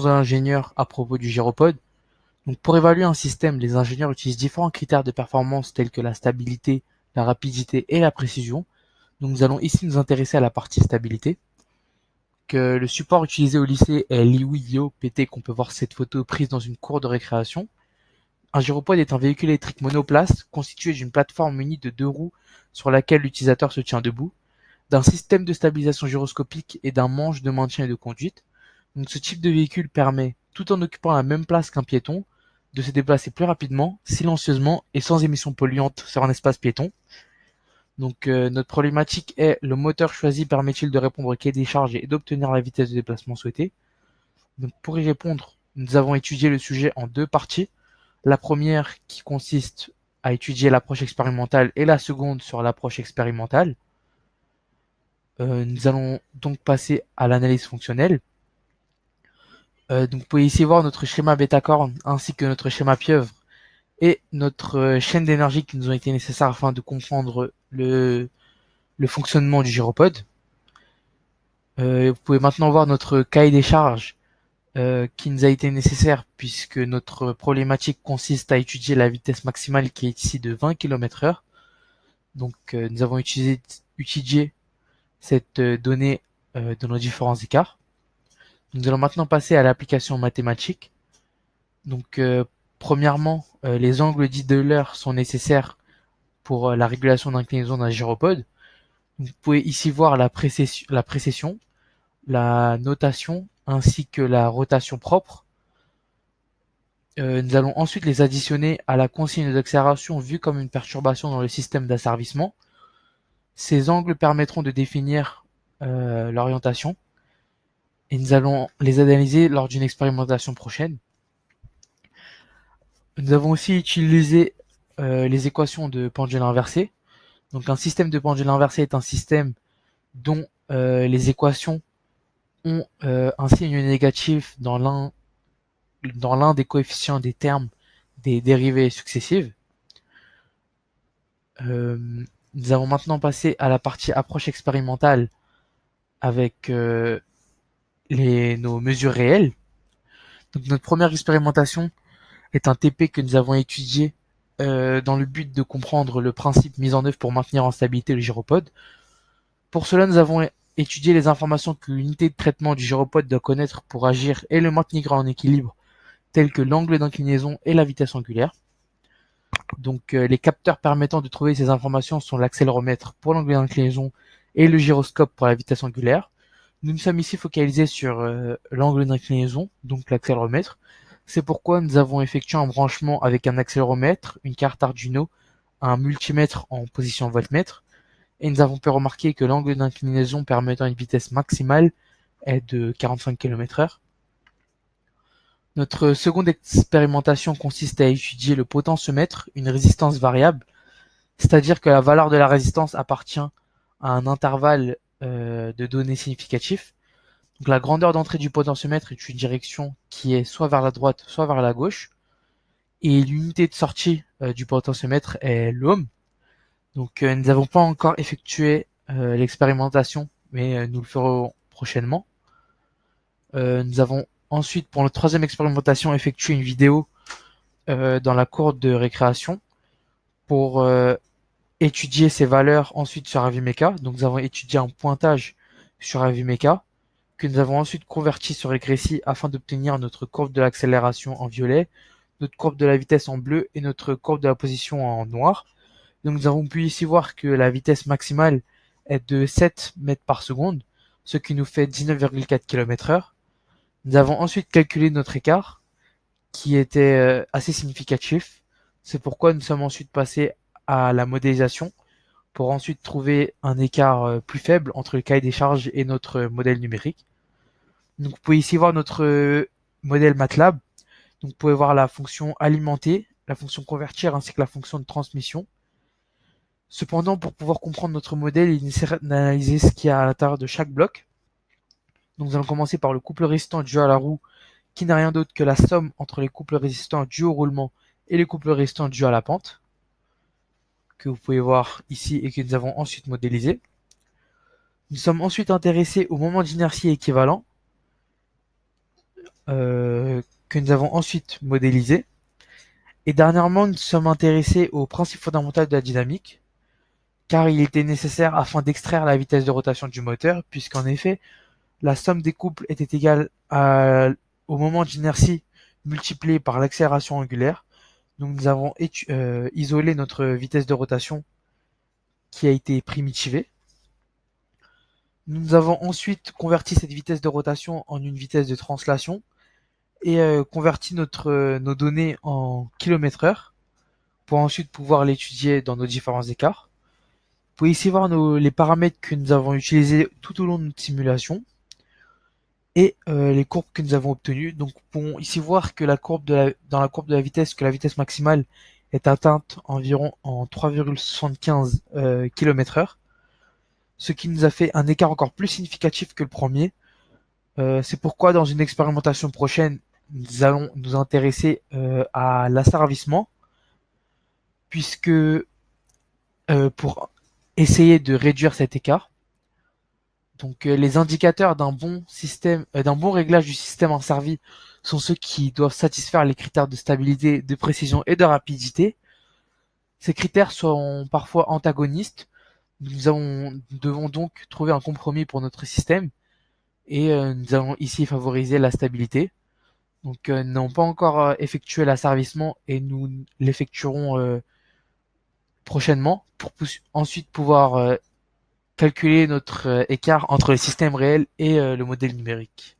ingénieurs à propos du gyropode. Donc, pour évaluer un système, les ingénieurs utilisent différents critères de performance tels que la stabilité, la rapidité et la précision. Donc, nous allons ici nous intéresser à la partie stabilité. Que le support utilisé au lycée est l'IWIO PT, qu'on peut voir cette photo prise dans une cour de récréation. Un gyropode est un véhicule électrique monoplace constitué d'une plateforme munie de 2 roues sur laquelle l'utilisateur se tient debout, d'un système de stabilisation gyroscopique et d'un manche de maintien et de conduite. Donc, ce type de véhicule permet, tout en occupant la même place qu'un piéton, de se déplacer plus rapidement, silencieusement et sans émissions polluantes sur un espace piéton. Donc, notre problématique est: le moteur choisi permet-il de répondre au cahier des charges et d'obtenir la vitesse de déplacement souhaitée? Donc, pour y répondre, nous avons étudié le sujet en 2 parties. La première qui consiste à étudier l'approche expérimentale et la seconde sur l'approche expérimentale. Nous allons donc passer à l'analyse fonctionnelle. Donc, vous pouvez ici voir notre schéma bêta-corne ainsi que notre schéma pieuvre et notre chaîne d'énergie qui nous ont été nécessaires afin de comprendre le fonctionnement du gyropode. Vous pouvez maintenant voir notre cahier des charges qui nous a été nécessaire puisque notre problématique consiste à étudier la vitesse maximale qui est ici de 20 km/h. Donc, nous avons étudié cette donnée de nos différents écarts. Nous allons maintenant passer à l'application mathématique. Donc, premièrement, les angles dits de l'heure sont nécessaires pour la régulation d'inclinaison d'un gyropode. Vous pouvez ici voir la précession, la notation ainsi que la rotation propre. Nous allons ensuite les additionner à la consigne d'accélération vue comme une perturbation dans le système d'asservissement. Ces angles permettront de définir l'orientation et nous allons les analyser lors d'une expérimentation prochaine. Nous avons aussi utilisé les équations de pendule inversée. Donc, un système de pendule inversée est un système dont les équations ont un signe négatif dans l'un des coefficients des termes des dérivées successives. Nous allons maintenant passer à la partie approche expérimentale avec nos mesures réelles. Donc, notre première expérimentation est un TP que nous avons étudié dans le but de comprendre le principe mis en œuvre pour maintenir en stabilité le gyropode. Pour cela, nous avons étudié les informations que l'unité de traitement du gyropode doit connaître pour agir et le maintenir en équilibre, tels que l'angle d'inclinaison et la vitesse angulaire. Donc, les capteurs permettant de trouver ces informations sont l'accéléromètre pour l'angle d'inclinaison et le gyroscope pour la vitesse angulaire. Nous nous sommes ici focalisés sur l'angle d'inclinaison, donc l'accéléromètre. C'est pourquoi nous avons effectué un branchement avec un accéléromètre, une carte Arduino, un multimètre en position voltmètre, et nous avons pu remarquer que l'angle d'inclinaison permettant une vitesse maximale est de 45 km/h. Notre seconde expérimentation consiste à étudier le potentiomètre, une résistance variable, c'est-à-dire que la valeur de la résistance appartient à un intervalle de données significatif. Donc, la grandeur d'entrée du potentiomètre est une direction qui est soit vers la droite, soit vers la gauche. Et l'unité de sortie du potentiomètre est l'ohm. Donc, nous n'avons pas encore effectué l'expérimentation, mais nous le ferons prochainement. Nous avons ensuite, pour notre troisième expérimentation, effectué une vidéo dans la cour de récréation pour étudier ces valeurs ensuite sur AVMeca. Donc, nous avons étudié un pointage sur AVMeca que nous avons ensuite converti sur Egressi afin d'obtenir notre courbe de l'accélération en violet, notre courbe de la vitesse en bleu et notre courbe de la position en noir. Donc, nous avons pu ici voir que la vitesse maximale est de 7 mètres par seconde, ce qui nous fait 19,4 km/h. Nous avons ensuite calculé notre écart, qui était assez significatif. C'est pourquoi nous sommes ensuite passés à la modélisation pour ensuite trouver un écart plus faible entre le cahier des charges et notre modèle numérique. Donc, vous pouvez ici voir notre modèle MATLAB. Donc, vous pouvez voir la fonction alimenter, la fonction convertir ainsi que la fonction de transmission. Cependant, pour pouvoir comprendre notre modèle, il est nécessaire d'analyser ce qu'il y a à l'intérieur de chaque bloc. Donc, nous allons commencer par le couple résistant dû à la roue, qui n'est rien d'autre que la somme entre les couples résistants dus au roulement et les couples résistants dus à la pente, que vous pouvez voir ici et que nous avons ensuite modélisé. Nous sommes ensuite intéressés au moment d'inertie équivalent. que nous avons ensuite modélisé. Et dernièrement, nous sommes intéressés aux principes fondamentaux de la dynamique, car il était nécessaire afin d'extraire la vitesse de rotation du moteur, puisqu'en effet, la somme des couples était égale au moment d'inertie multiplié par l'accélération angulaire. Donc nous avons isolé notre vitesse de rotation qui a été primitivée. Nous avons ensuite converti cette vitesse de rotation en une vitesse de translation et converti nos données en km/h pour ensuite pouvoir l'étudier dans nos différents écarts. Vous pouvez ici voir les paramètres que nous avons utilisés tout au long de notre simulation et les courbes que nous avons obtenues. Donc, on peut ici voir que dans la courbe de la vitesse, que la vitesse maximale est atteinte environ en 3,75 km/h, ce qui nous a fait un écart encore plus significatif que le premier. C'est pourquoi dans une expérimentation prochaine, nous allons nous intéresser à l'asservissement, puisque pour essayer de réduire cet écart, donc les indicateurs d'un bon système, d'un bon réglage du système asservi sont ceux qui doivent satisfaire les critères de stabilité, de précision et de rapidité. Ces critères sont parfois antagonistes. Nous devons donc trouver un compromis pour notre système et nous allons ici favoriser la stabilité. Donc nous n'avons pas encore effectué l'asservissement et nous l'effectuerons prochainement pour ensuite pouvoir calculer notre écart entre le système réel et le modèle numérique.